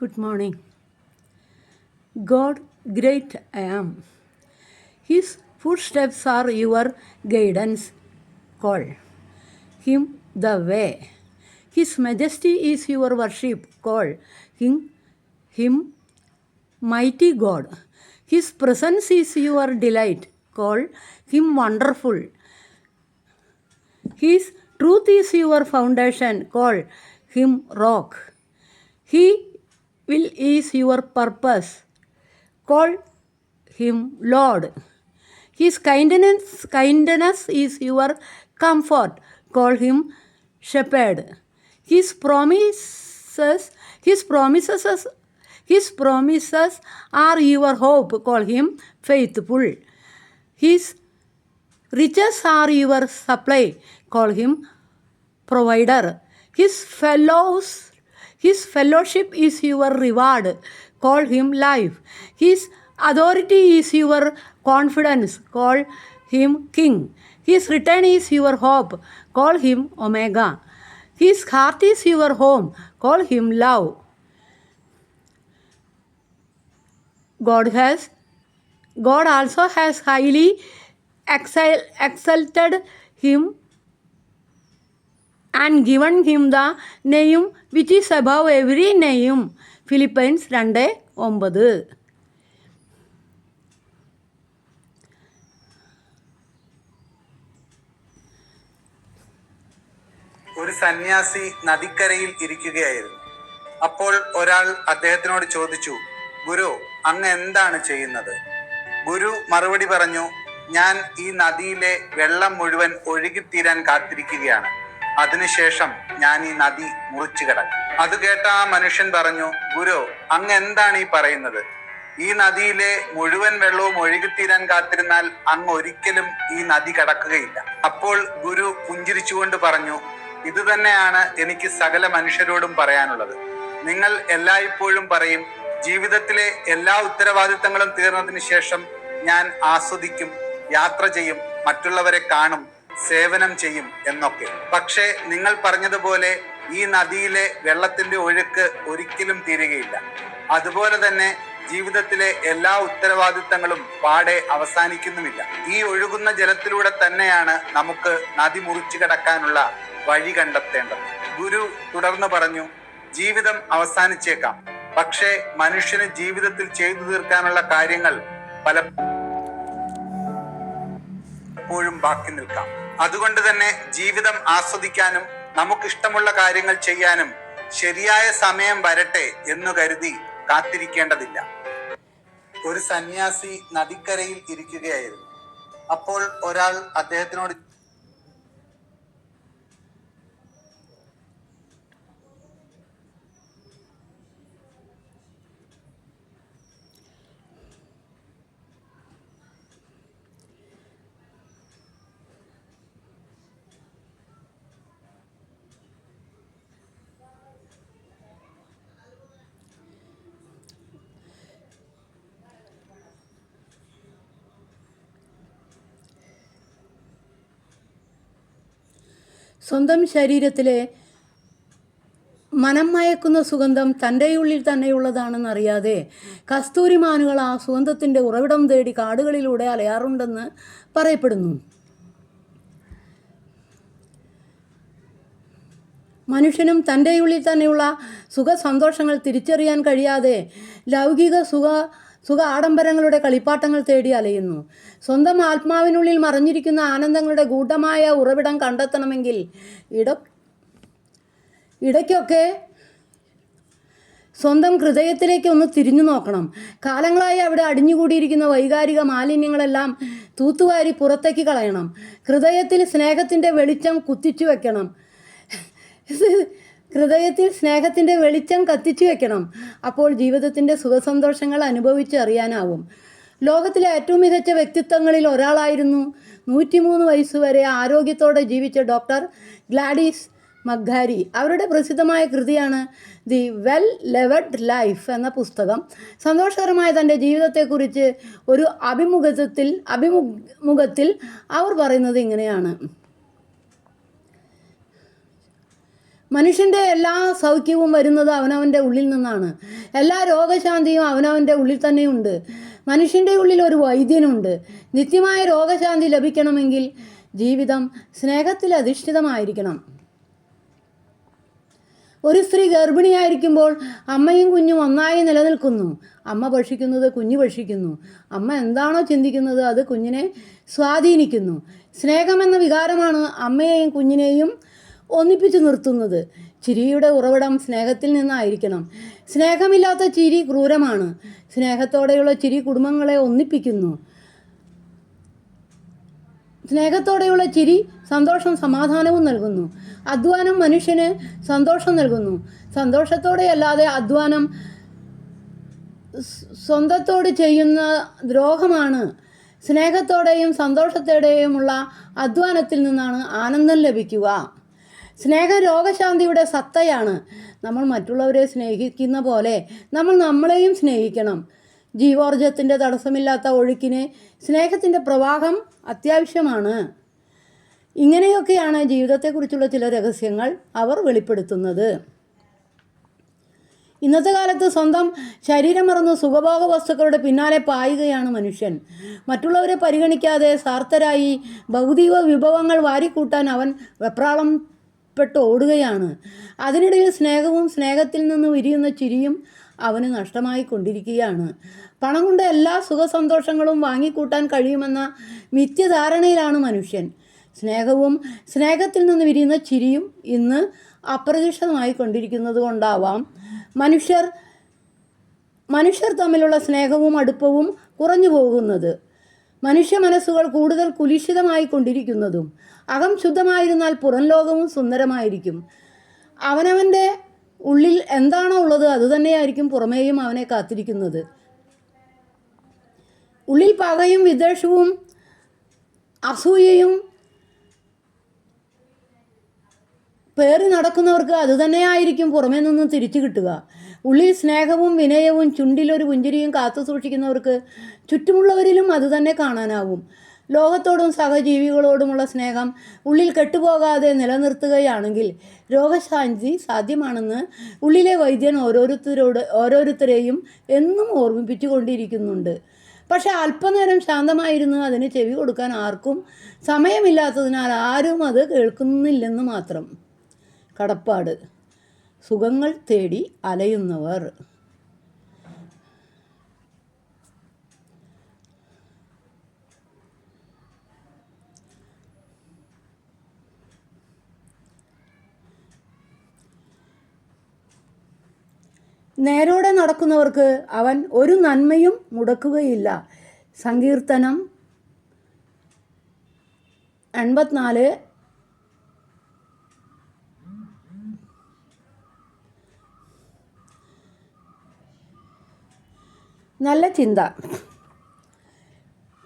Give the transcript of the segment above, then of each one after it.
Good morning. God, great I am. His footsteps are your guidance. Call him the way. His majesty is your worship. Call him mighty God. His presence is your delight. Call him wonderful. His truth is your foundation. Call him rock. He will is your purpose. Call him Lord. His kindness is your comfort. Call him shepherd. His promises, his promises, his promises are your hope. Call him faithful. His riches are your supply. Call him provider. His fellowship is your reward. Call him life. His authority is your confidence. Call him king. His return is your hope. Call him Omega. His heart is your home. Call him love. God also has highly exalted him and given him the name which is above every name. Philippians 2:9. ഒരു സന്യാസി നദിക്കരയിൽ ഇരിക്കുകയായിരുന്നു. അപ്പോൾ ഒരാൾ അദ്ദേഹത്തിനോട് ചോദിച്ചു, ഗുരു, അങ്ങ് എന്താണ് ചെയ്യുന്നത്? ഗുരു മറുപടി പറഞ്ഞു, ഞാൻ ഈ നദിയിലെ വെള്ളം മുഴുവൻ ഒഴുകിത്തീരാൻ കാത്തിരിക്കുകയാണ്. അതിനുശേഷം ഞാൻ ഈ നദി മുറിച്ചു കടക്കും. അത് കേട്ട ആ മനുഷ്യൻ പറഞ്ഞു, ഗുരു, അങ്ങ് എന്താണ് ഈ പറയുന്നത്? ഈ നദിയിലെ മുഴുവൻ വെള്ളവും ഒഴുകിത്തീരാൻ കാത്തിരുന്നാൽ അങ്ങ് ഒരിക്കലും ഈ നദി കടക്കുകയില്ല. അപ്പോൾ ഗുരു പുഞ്ചിരിച്ചുകൊണ്ട് പറഞ്ഞു, ഇത് തന്നെയാണ് എനിക്ക് സകല മനുഷ്യരോടും പറയാനുള്ളത്. നിങ്ങൾ എല്ലായ്പ്പോഴും പറയും, ജീവിതത്തിലെ എല്ലാ ഉത്തരവാദിത്തങ്ങളും തീർന്നതിന് ശേഷം ഞാൻ ആസ്വദിക്കും, യാത്ര ചെയ്യും, മറ്റുള്ളവരെ കാണും, സേവനം ചെയ്യും എന്നൊക്കെ. പക്ഷേ നിങ്ങൾ പറഞ്ഞതുപോലെ ഈ നദിയിലെ വെള്ളത്തിന്റെ ഒഴുക്ക് ഒരിക്കലും തീരുകയില്ല. അതുപോലെ തന്നെ ജീവിതത്തിലെ എല്ലാ ഉത്തരവാദിത്തങ്ങളും പാടെ അവസാനിക്കുന്നുമില്ല. ഈ ഒഴുകുന്ന ജലത്തിലൂടെ തന്നെയാണ് നമുക്ക് നദി മുറിച്ചു കടക്കാനുള്ള വഴി കണ്ടെത്തേണ്ടത്. ഗുരു തുടർന്ന് പറഞ്ഞു, ജീവിതം അവസാനിച്ചേക്കാം, പക്ഷേ മനുഷ്യന് ജീവിതത്തിൽ ചെയ്തു തീർക്കാനുള്ള കാര്യങ്ങൾ പലപ്പോഴും ബാക്കി നിൽക്കാം. അതുകൊണ്ട് തന്നെ ജീവിതം ആസ്വദിക്കാനും നമുക്കിഷ്ടമുള്ള കാര്യങ്ങൾ ചെയ്യാനും ശരിയായ സമയം വരട്ടെ എന്നു കരുതി കാത്തിരിക്കേണ്ടതില്ല. ഒരു സന്യാസി നദിക്കരയിൽ ഇരിക്കുകയായിരുന്നു. അപ്പോൾ ഒരാൾ അദ്ദേഹത്തിനോട് സ്വന്തം ശരീരത്തിലെ മനം മയക്കുന്ന സുഗന്ധം തൻ്റെ ഉള്ളിൽ തന്നെയുള്ളതാണെന്നറിയാതെ കസ്തൂരിമാനുകൾ ആ സുഗന്ധത്തിൻ്റെ ഉറവിടം തേടി കാടുകളിലൂടെ അലയാറുണ്ടെന്ന് പറയപ്പെടുന്നു. മനുഷ്യനും തൻ്റെ ഉള്ളിൽ തന്നെയുള്ള സുഖസന്തോഷങ്ങൾ തിരിച്ചറിയാൻ കഴിയാതെ ലൗകിക സുഖ ആഡംബരങ്ങളുടെ കളിപ്പാട്ടങ്ങൾ തേടി അലയുന്നു. സ്വന്തം ആത്മാവിനുള്ളിൽ മറഞ്ഞിരിക്കുന്ന ആനന്ദങ്ങളുടെ ഗൂഢമായ ഉറവിടം കണ്ടെത്തണമെങ്കിൽ ഇടയ്ക്കൊക്കെ സ്വന്തം ഹൃദയത്തിലേക്ക് ഒന്ന് തിരിഞ്ഞു നോക്കണം. കാലങ്ങളായി അവിടെ അടിഞ്ഞുകൂടിയിരിക്കുന്ന വൈകാരിക മാലിന്യങ്ങളെല്ലാം തൂത്തുവാരി പുറത്തേക്ക് കളയണം. ഹൃദയത്തിൽ സ്നേഹത്തിൻ്റെ വെളിച്ചം കത്തിച്ചു വെക്കണം. അപ്പോൾ ജീവിതത്തിൻ്റെ സുഖസന്തോഷങ്ങൾ അനുഭവിച്ചറിയാനാവും. ലോകത്തിലെ ഏറ്റവും മികച്ച വ്യക്തിത്വങ്ങളിൽ ഒരാളായിരുന്നു 103 വയസ്സുവരെ ആരോഗ്യത്തോടെ ജീവിച്ച ഡോക്ടർ ഗ്ലാഡിസ് മക്ഗാരി. അവരുടെ പ്രസിദ്ധമായ കൃതിയാണ് ദി വെൽ ലെവഡ് ലൈഫ് എന്ന പുസ്തകം. സന്തോഷകരമായ തൻ്റെ ജീവിതത്തെക്കുറിച്ച് ഒരു അഭിമുഖത്തിൽ അവർ പറയുന്നത് ഇങ്ങനെയാണ്: മനുഷ്യൻ്റെ എല്ലാ സൗഖ്യവും വരുന്നത് അവനവൻ്റെ ഉള്ളിൽ നിന്നാണ്. എല്ലാ രോഗശാന്തിയും അവനവൻ്റെ ഉള്ളിൽ തന്നെയുണ്ട്. മനുഷ്യൻ്റെ ഉള്ളിൽ ഒരു വൈദ്യനുണ്ട്. നിത്യമായ രോഗശാന്തി ലഭിക്കണമെങ്കിൽ ജീവിതം സ്നേഹത്തിൽ അധിഷ്ഠിതമായിരിക്കണം. ഒരു സ്ത്രീ ഗർഭിണിയായിരിക്കുമ്പോൾ അമ്മയും കുഞ്ഞും ഒന്നായി നിലനിൽക്കുന്നു. അമ്മ ഭക്ഷിക്കുന്നത് കുഞ്ഞ് ഭക്ഷിക്കുന്നു. അമ്മ എന്താണോ ചിന്തിക്കുന്നത് അത് കുഞ്ഞിനെ സ്വാധീനിക്കുന്നു. സ്നേഹമെന്ന വികാരമാണ് അമ്മയെയും കുഞ്ഞിനെയും ഒന്നിപ്പിച്ചു നിർത്തുന്നത്. ചിരിയുടെ ഉറവിടം സ്നേഹത്തിൽ നിന്നായിരിക്കണം. സ്നേഹമില്ലാത്ത ചിരി ക്രൂരമാണ്. സ്നേഹത്തോടെയുള്ള ചിരി കുടുംബങ്ങളെ ഒന്നിപ്പിക്കുന്നു. സ്നേഹത്തോടെയുള്ള ചിരി സന്തോഷം സമാധാനവും നൽകുന്നു. അധ്വാനം മനുഷ്യന് സന്തോഷം നൽകുന്നു. സന്തോഷത്തോടെയല്ലാതെ അധ്വാനം സ്വന്തത്തോട് ചെയ്യുന്ന ദ്രോഹമാണ്. സ്നേഹത്തോടെയും സന്തോഷത്തോടെയുമുള്ള അധ്വാനത്തിൽ നിന്നാണ് ആനന്ദം ലഭിക്കുക. സ്നേഹം രോഗശാന്തിയുടെ സത്തയാണ്. നമ്മൾ മറ്റുള്ളവരെ സ്നേഹിക്കുന്ന പോലെ നമ്മൾ നമ്മളെയും സ്നേഹിക്കണം. ജീവോർജത്തിൻ്റെ തടസ്സമില്ലാത്ത ഒഴുക്കിന് സ്നേഹത്തിൻ്റെ പ്രവാഹം അത്യാവശ്യമാണ്. ഇങ്ങനെയൊക്കെയാണ് ജീവിതത്തെക്കുറിച്ചുള്ള ചില രഹസ്യങ്ങൾ അവർ വെളിപ്പെടുത്തുന്നത്. ഇന്നത്തെ കാലത്ത് സ്വന്തം ശരീരം മറന്ന് സുഖഭോഗ വസ്തുക്കളുടെ പിന്നാലെ പായുകയാണ് മനുഷ്യൻ. മറ്റുള്ളവരെ പരിഗണിക്കാതെ സ്വാർത്ഥരായി ഭൗതിക വിഭവങ്ങൾ വാരിക്കൂട്ടാൻ അവൻ വെപ്രാളപ്പെട്ട് ഓടുകയാണ്. അതിനിടയിൽ സ്നേഹവും സ്നേഹത്തിൽ നിന്ന് വിരിയുന്ന ചിരിയും അവന് നഷ്ടമായി കൊണ്ടിരിക്കുകയാണ്. പണം കൊണ്ട് എല്ലാ സുഖസന്തോഷങ്ങളും വാങ്ങിക്കൂട്ടാൻ കഴിയുമെന്ന മിഥ്യധാരണയിലാണ് മനുഷ്യൻ. സ്നേഹവും സ്നേഹത്തിൽ നിന്ന് വിരിയുന്ന ചിരിയും ഇന്ന് അപ്രത്യക്ഷമായി കൊണ്ടിരിക്കുന്നത് കൊണ്ടാവാം മനുഷ്യർ തമ്മിലുള്ള സ്നേഹവും അടുപ്പവും കുറഞ്ഞു പോകുന്നത്. മനുഷ്യ മനസ്സുകൾ കൂടുതൽ കുലിഷിതമായി കൊണ്ടിരിക്കുന്നതും. അകം ശുദ്ധമായിരുന്നാൽ പുറം ലോകവും സുന്ദരമായിരിക്കും. അവനവൻ്റെ ഉള്ളിൽ എന്താണോ ഉള്ളത് അതുതന്നെയായിരിക്കും പുറമേയും അവനെ കാത്തിരിക്കുന്നത്. ഉള്ളിൽ പകയും വിദ്വേഷവും അസൂയയും പേറി നടക്കുന്നവർക്ക് അതുതന്നെയായിരിക്കും പുറമേ നിന്ന് തിരിച്ചു കിട്ടുക. ഉള്ളിൽ സ്നേഹവും വിനയവും ചുണ്ടിലൊരു പുഞ്ചിരിയും കാത്തു സൂക്ഷിക്കുന്നവർക്ക് ചുറ്റുമുള്ളവരിലും അതുതന്നെ കാണാനാവും. ലോകത്തോടും സഹജീവികളോടുമുള്ള സ്നേഹം ഉള്ളിൽ കെട്ടുപോകാതെ നിലനിർത്തുകയാണെങ്കിൽ രോഗശാന്തി സാധ്യമാണെന്ന് ഉള്ളിലെ വൈദ്യൻ ഓരോരുത്തരെയും എന്നും ഓർമ്മിപ്പിച്ചു കൊണ്ടിരിക്കുന്നുണ്ട്. പക്ഷെ അല്പനേരം ശാന്തമായിരുന്നു അതിന് ചെവി കൊടുക്കാൻ ആർക്കും സമയമില്ലാത്തതിനാൽ ആരും അത് കേൾക്കുന്നില്ലെന്ന് മാത്രം. കടപ്പാട്. സുഖങ്ങൾ തേടി അലയുന്നവർ. നേരോടെ നടക്കുന്നവർക്ക് അവൻ ഒരു നന്മയും മുടക്കുകയില്ല. സങ്കീർത്തനം 84. നല്ല ചിന്ത.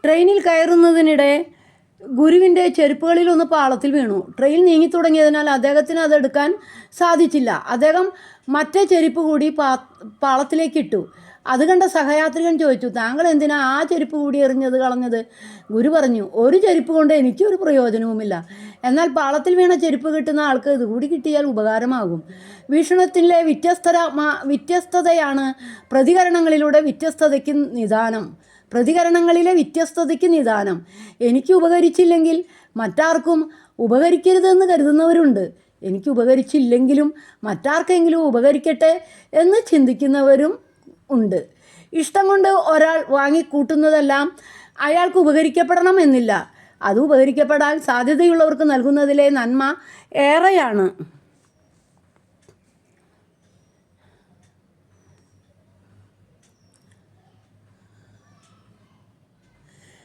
ട്രെയിനിൽ കയറുന്നതിനിടെ ഗുരുവിൻ്റെ ചെരുപ്പുകളിലൊന്ന് പാളത്തിൽ വീണു. ട്രെയിൻ നീങ്ങിത്തുടങ്ങിയതിനാൽ അദ്ദേഹത്തിന് അതെടുക്കാൻ സാധിച്ചില്ല. അദ്ദേഹം മറ്റേ ചെരുപ്പ് കൂടി പാളത്തിലേക്കിട്ടു. അത് കണ്ട സഹയാത്രികൻ ചോദിച്ചു, താങ്കൾ എന്തിനാ ആ ചെരുപ്പ് കൂടി കളഞ്ഞത്? ഗുരു പറഞ്ഞു, ഒരു ചെരുപ്പ് കൊണ്ട് എനിക്കൊരു പ്രയോജനവുമില്ല. എന്നാൽ പാളത്തിൽ വീണ ചെരുപ്പ് കിട്ടുന്ന ആൾക്ക് ഇതുകൂടി കിട്ടിയാൽ ഉപകാരമാകും. വീക്ഷണത്തിലെ വ്യത്യസ്തതയാണ് പ്രതികരണങ്ങളിലെ വ്യത്യസ്തതയ്ക്ക് നിദാനം. എനിക്ക് ഉപകരിച്ചില്ലെങ്കിൽ മറ്റാർക്കും ഉപകരിക്കരുതെന്ന് കരുതുന്നവരുണ്ട്. എനിക്ക് ഉപകരിച്ചില്ലെങ്കിലും മറ്റാർക്കെങ്കിലും ഉപകരിക്കട്ടെ എന്ന് ചിന്തിക്കുന്നവരും ഉണ്ട്. ഇഷ്ടം കൊണ്ട് ഒരാൾ വാങ്ങിക്കൂട്ടുന്നതെല്ലാം അയാൾക്ക് ഉപകരിക്കപ്പെടണം എന്നില്ല. അത് ഉപകരിക്കപ്പെടാൻ സാധ്യതയുള്ളവർക്ക് നൽകുന്നതിലെ നന്മ ഏറെയാണ്.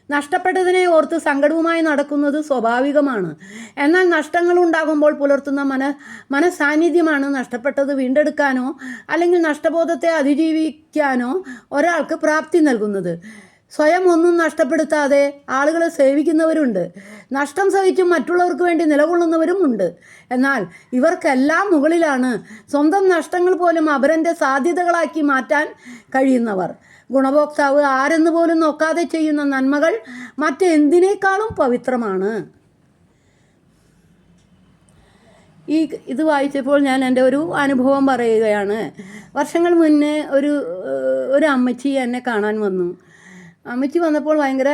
നഷ്ടപ്പെട്ടതിനെ ഓർത്ത് സങ്കടവുമായി നടക്കുന്നത് സ്വാഭാവികമാണ്. എന്നാൽ നഷ്ടങ്ങൾ ഉണ്ടാകുമ്പോൾ പുലർത്തുന്ന മനസാന്നിധ്യമാണ് നഷ്ടപ്പെട്ടത് വീണ്ടെടുക്കാനോ അല്ലെങ്കിൽ നഷ്ടബോധത്തെ അതിജീവിക്കാനോ ഒരാൾക്ക് പ്രാപ്തി നൽകുന്നത്. സ്വയം ഒന്നും നഷ്ടപ്പെടുത്താതെ ആളുകളെ സേവിക്കുന്നവരുണ്ട്. നഷ്ടം സഹിച്ചും മറ്റുള്ളവർക്ക് വേണ്ടി നിലകൊള്ളുന്നവരും ഉണ്ട്. എന്നാൽ ഇവർക്കെല്ലാം മുകളിലാണ് സ്വന്തം നഷ്ടങ്ങൾ പോലും അപരൻ്റെ സാധ്യതകളാക്കി മാറ്റാൻ കഴിയുന്നവർ. ഗുണഭോക്താവ് ആരെന്ന് പോലും നോക്കാതെ ചെയ്യുന്ന നന്മകൾ മറ്റെന്തിനേക്കാളും പവിത്രമാണ്. ഇത് വായിച്ചപ്പോൾ ഞാൻ എൻ്റെ ഒരു അനുഭവം പറയുകയാണ്. വർഷങ്ങൾ മുന്നേ ഒരു അമ്മച്ചി എന്നെ കാണാൻ വന്നു. അമ്മച്ചി വന്നപ്പോൾ ഭയങ്കര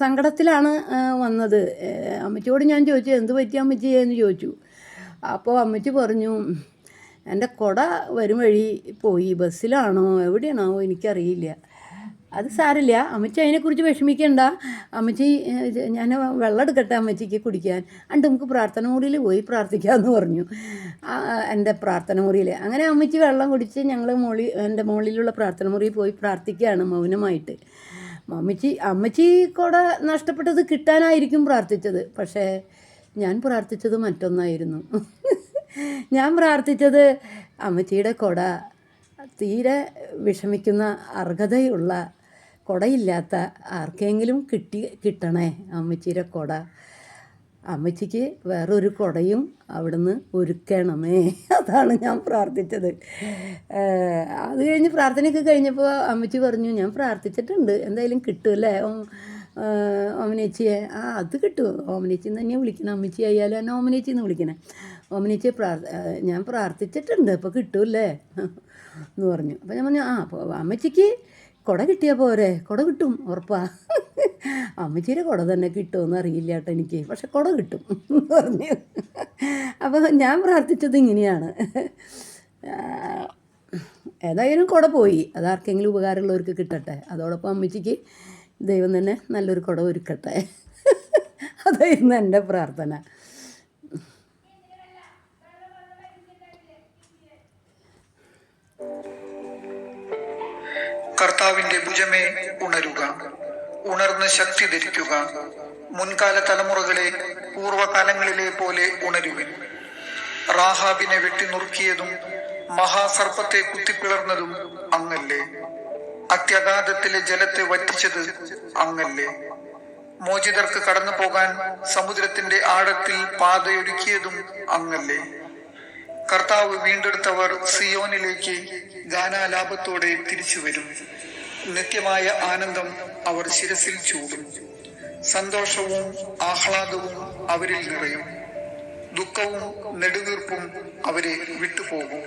സങ്കടത്തിലാണ് വന്നത്. അമ്മച്ചിയോട് ഞാൻ ചോദിച്ചു, എന്ത് പറ്റി അമ്മച്ചി എന്ന് ചോദിച്ചു. അപ്പോൾ അമ്മച്ചി പറഞ്ഞു, എൻ്റെ കുട വരും വഴി പോയി, ബസ്സിലാണോ എവിടെയാണോ എനിക്കറിയില്ല. അത് സാരില്ല അമ്മച്ചി, അതിനെക്കുറിച്ച് വിഷമിക്കണ്ട അമ്മച്ചി. ഞാൻ വെള്ളം എടുക്കട്ടെ അമ്മച്ചിക്ക് കുടിക്കാൻ, എന്നിട്ട് നമുക്ക് പ്രാർത്ഥന മുറിയിൽ പോയി പ്രാർത്ഥിക്കാമെന്ന് പറഞ്ഞു. എൻ്റെ പ്രാർത്ഥന മുറിയിൽ. അങ്ങനെ അമ്മച്ചി വെള്ളം കുടിച്ച് ഞങ്ങൾ എൻ്റെ മുകളിലുള്ള പ്രാർത്ഥന മുറിയിൽ പോയി പ്രാർത്ഥിക്കുകയാണ് മൗനമായിട്ട്. അമ്മച്ചി കൂടെ നഷ്ടപ്പെട്ടത് കിട്ടാനായിരിക്കും പ്രാർത്ഥിച്ചത്. പക്ഷേ ഞാൻ പ്രാർത്ഥിച്ചത് മറ്റൊന്നായിരുന്നു. ഞാൻ പ്രാർത്ഥിച്ചത് അമ്മച്ചിയുടെ കുട, തീരെ വിഷമിക്കുന്ന അർഹതയുള്ള കുടയില്ലാത്ത ആർക്കെങ്കിലും കിട്ടണേ അമ്മച്ചിയുടെ കുട. അമ്മച്ചിക്ക് വേറൊരു കുടയും അവിടുന്ന് ഒരുക്കണമേ. അതാണ് ഞാൻ പ്രാർത്ഥിച്ചത്. അത് കഴിഞ്ഞ് പ്രാർത്ഥനയൊക്കെ കഴിഞ്ഞപ്പോൾ അമ്മച്ചി പറഞ്ഞു, ഞാൻ പ്രാർത്ഥിച്ചിട്ടുണ്ട്, എന്തായാലും കിട്ടുമല്ലേ ഓമനേച്ചിയെ. അത് കിട്ടും, ഓമനേച്ചി തന്നെ വിളിക്കണം, അമ്മച്ചി ആയാലും എന്നെ ഓമനേച്ചി എന്ന് വിളിക്കണേ. ഓമനേച്ചിയെ ഞാൻ പ്രാർത്ഥിച്ചിട്ടുണ്ട്, അപ്പോൾ കിട്ടുമല്ലേ എന്ന് പറഞ്ഞു. അപ്പോൾ ഞാൻ പറഞ്ഞു, അപ്പോൾ അമ്മച്ചിക്ക് കുട കിട്ടിയാൽ പോരെ, കുട കിട്ടും ഉറപ്പാ. അമ്മച്ചിയുടെ കുട തന്നെ കിട്ടുമെന്ന് അറിയില്ല കേട്ടോ എനിക്ക്, പക്ഷെ കുട കിട്ടും എന്ന് പറഞ്ഞു. അപ്പോൾ ഞാൻ പ്രാർത്ഥിച്ചത് ഇങ്ങനെയാണ്. ഏതായാലും കുട പോയി, അതാർക്കെങ്കിലും ഉപകാരമുള്ളവർക്ക് കിട്ടട്ടെ. അതോടൊപ്പം അമ്മച്ചിക്ക് ദൈവം തന്നെ നല്ലൊരു കുട ഒരുക്കട്ടെ. അതായിരുന്നു എൻ്റെ പ്രാർത്ഥന. കർത്താവിന്റെ ഭുജമേ ഉണരുക, ഉണർന്ന് ശക്തി ധരിക്കുക. മുൻകാല തലമുറകളെ പൂർവ്വകാലങ്ങളിലെ പോലെ ഉണരുവിൻ. റാഹാബിനെ വെട്ടിനുറുക്കിയതും മഹാസർപ്പത്തെ കുത്തിപ്പിളർന്നതും അങ്ങല്ലേ. അത്യഗാധത്തിലെ ജലത്തെ വറ്റിച്ചത് അങ്ങല്ലേ. മോചിതർക്ക് കടന്നു പോകാൻ സമുദ്രത്തിന്റെ ആഴത്തിൽ പാതയൊരുക്കിയതും അങ്ങല്ലേ. കർത്താവ് വീണ്ടെടുത്തവർ സിയോനിലേക്ക് ഗാനാലാപത്തോടെ തിരിച്ചു വരും. നിത്യമായ ആനന്ദം അവർ ശിരസിൽ ചൂടും. സന്തോഷവും ആഹ്ലാദവും അവരിൽ നിറയും. ദുഃഖവും നെടുവീർപ്പും അവരെ വിട്ടുപോകും.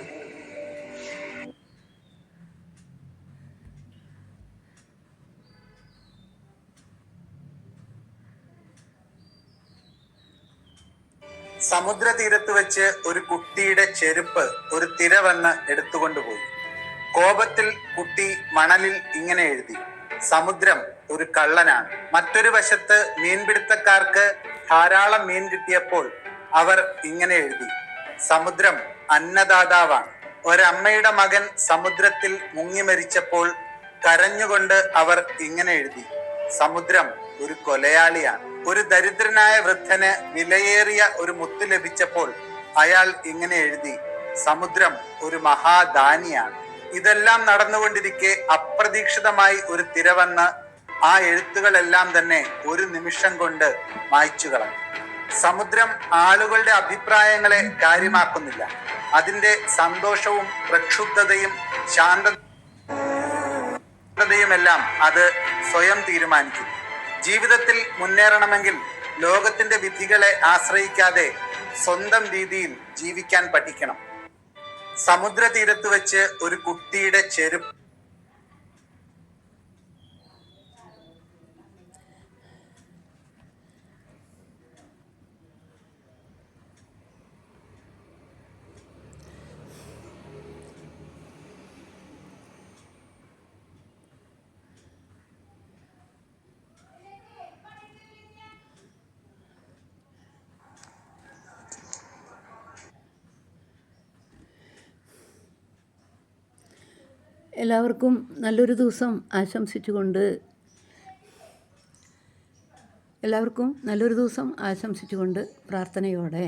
സമുദ്രതീരത്ത് വെച്ച് ഒരു കുട്ടിയുടെ ചെരുപ്പ് ഒരു തിര വന്ന് എടുത്തുകൊണ്ടുപോയി. കോപത്തിൽ കുട്ടി മണലിൽ ഇങ്ങനെ എഴുതി, സമുദ്രം ഒരു കള്ളനാണ്. മറ്റൊരു വശത്ത് മീൻപിടുത്തക്കാർക്ക് ധാരാളം മീൻ കിട്ടിയപ്പോൾ അവർ ഇങ്ങനെ എഴുതി, സമുദ്രം അന്നദാതാവാണ്. ഒരമ്മയുടെ മകൻ സമുദ്രത്തിൽ മുങ്ങി മരിച്ചപ്പോൾ കരഞ്ഞുകൊണ്ട് അവർ ഇങ്ങനെ എഴുതി, സമുദ്രം ഒരു കൊലയാളിയാണ്. ഒരു ദരിദ്രനായ വൃദ്ധന് വിലയേറിയ ഒരു മുത്ത് ലഭിച്ചപ്പോൾ അയാൾ ഇങ്ങനെ എഴുതി, സമുദ്രം ഒരു മഹാദാനിയാണ്. ഇതെല്ലാം നടന്നുകൊണ്ടിരിക്കെ അപ്രതീക്ഷിതമായി ഒരു തിര വന്ന് ആ എഴുത്തുകളെല്ലാം തന്നെ ഒരു നിമിഷം കൊണ്ട് മായ്ച്ചു കളഞ്ഞു. സമുദ്രം ആളുകളുടെ അഭിപ്രായങ്ങളെ കാര്യമാക്കുന്നില്ല. അതിന്റെ സന്തോഷവും പ്രക്ഷുബ്ധതയും ശാന്തതയുമെല്ലാം അത് സ്വയം തീരുമാനിക്കും. ജീവിതത്തിൽ മുന്നേറണമെങ്കിൽ ലോകത്തിന്റെ വിധികളെ ആശ്രയിക്കാതെ സ്വന്തം രീതിയിൽ ജീവിക്കാൻ പഠിക്കണം. സമുദ്രതീരത്ത് വെച്ച് ഒരു കുട്ടിയുടെ ചെരുപ്പ് എല്ലാവർക്കും നല്ലൊരു ദിവസം ആശംസിച്ചുകൊണ്ട് പ്രാർത്ഥനയോടെ